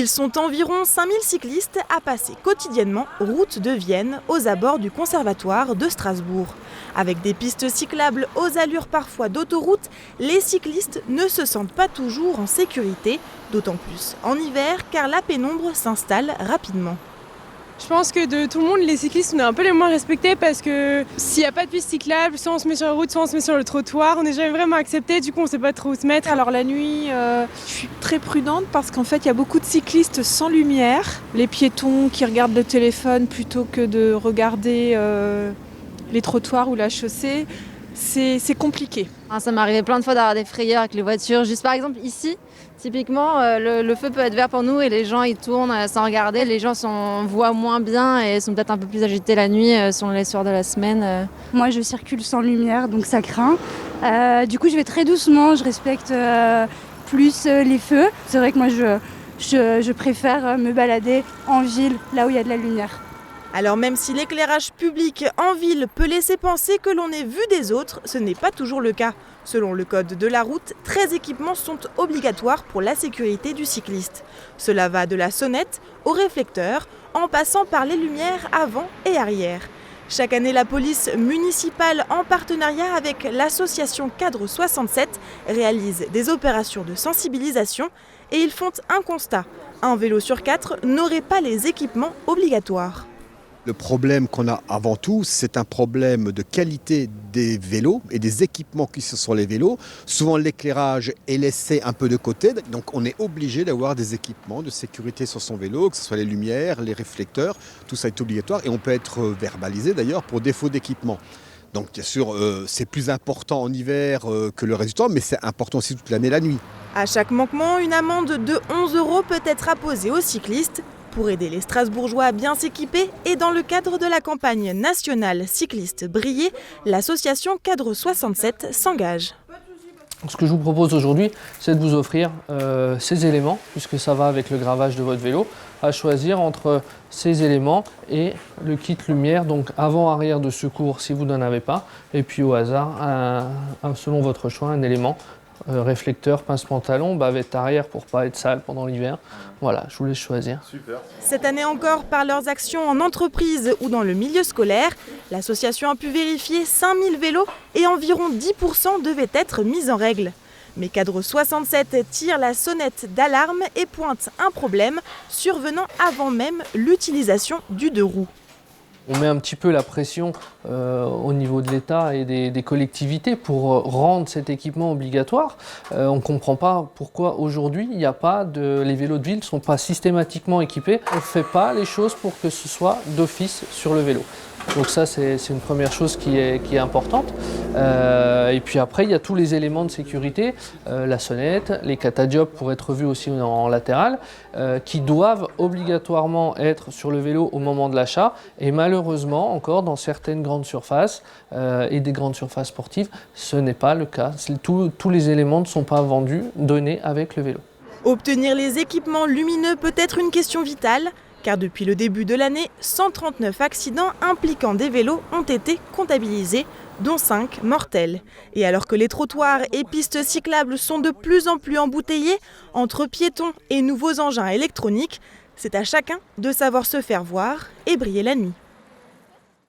Ils sont environ 5000 cyclistes à passer quotidiennement route de Vienne aux abords du conservatoire de Strasbourg. Avec des pistes cyclables aux allures parfois d'autoroute, les cyclistes ne se sentent pas toujours en sécurité, d'autant plus en hiver car la pénombre s'installe rapidement. Je pense que de tout le monde, les cyclistes, on est un peu les moins respectés parce que s'il n'y a pas de piste cyclable, soit on se met sur la route, soit on se met sur le trottoir. On n'est jamais vraiment accepté, du coup on ne sait pas trop où se mettre. Alors la nuit, je suis très prudente parce qu'en fait il y a beaucoup de cyclistes sans lumière. Les piétons qui regardent le téléphone plutôt que de regarder les trottoirs ou la chaussée, c'est compliqué. Ça m'est arrivé plein de fois d'avoir des frayeurs avec les voitures. Juste par exemple ici, typiquement, le feu peut être vert pour nous et les gens ils tournent sans regarder. Les gens voient moins bien et sont peut-être un peu plus agités la nuit sur les soirs de la semaine. Moi je circule sans lumière donc ça craint. Du coup je vais très doucement, je respecte plus les feux. C'est vrai que moi je préfère me balader en ville là où il y a de la lumière. Alors même si l'éclairage public en ville peut laisser penser que l'on est vu des autres, ce n'est pas toujours le cas. Selon le code de la route, 13 équipements sont obligatoires pour la sécurité du cycliste. Cela va de la sonnette au réflecteur, en passant par les lumières avant et arrière. Chaque année, la police municipale, en partenariat avec l'association Cadre 67, réalise des opérations de sensibilisation et ils font un constat. Un vélo sur 4 n'aurait pas les équipements obligatoires. Le problème qu'on a avant tout, c'est un problème de qualité des vélos et des équipements qui sont sur les vélos. Souvent, l'éclairage est laissé un peu de côté, donc on est obligé d'avoir des équipements de sécurité sur son vélo, que ce soit les lumières, les réflecteurs, tout ça est obligatoire et on peut être verbalisé d'ailleurs pour défaut d'équipement. Donc bien sûr, c'est plus important en hiver que le reste du temps, mais c'est important aussi toute l'année la nuit. À chaque manquement, une amende de 11 € peut être apposée aux cyclistes. Pour aider les Strasbourgeois à bien s'équiper et dans le cadre de la campagne nationale cycliste Briller, l'association Cadre 67 s'engage. Ce que je vous propose aujourd'hui, c'est de vous offrir ces éléments, puisque ça va avec le gravage de votre vélo, à choisir entre ces éléments et le kit lumière, donc avant-arrière de secours si vous n'en avez pas, et puis au hasard, selon votre choix, un élément. Réflecteur, pince-pantalon, bavette arrière pour pas être sale pendant l'hiver. Voilà, je vous laisse choisir. Super. Cette année encore, par leurs actions en entreprise ou dans le milieu scolaire, l'association a pu vérifier 5000 vélos et environ 10% devaient être mis en règle. Mais Cadre 67 tire la sonnette d'alarme et pointe un problème survenant avant même l'utilisation du deux roues. On met un petit peu la pression au niveau de l'État et des collectivités pour rendre cet équipement obligatoire. On ne comprend pas pourquoi aujourd'hui les vélos de ville ne sont pas systématiquement équipés. On ne fait pas les choses pour que ce soit d'office sur le vélo. Donc ça, c'est une première chose qui est importante. Et puis après, il y a tous les éléments de sécurité, la sonnette, les catadiopes pour être vus aussi en latéral, qui doivent obligatoirement être sur le vélo au moment de l'achat. Et malheureusement, encore dans certaines grandes surfaces et des grandes surfaces sportives, ce n'est pas le cas. Tous les éléments ne sont pas vendus, donnés avec le vélo. Obtenir les équipements lumineux peut être une question vitale. Car depuis le début de l'année, 139 accidents impliquant des vélos ont été comptabilisés, dont 5 mortels. Et alors que les trottoirs et pistes cyclables sont de plus en plus embouteillés, entre piétons et nouveaux engins électroniques, c'est à chacun de savoir se faire voir et briller la nuit.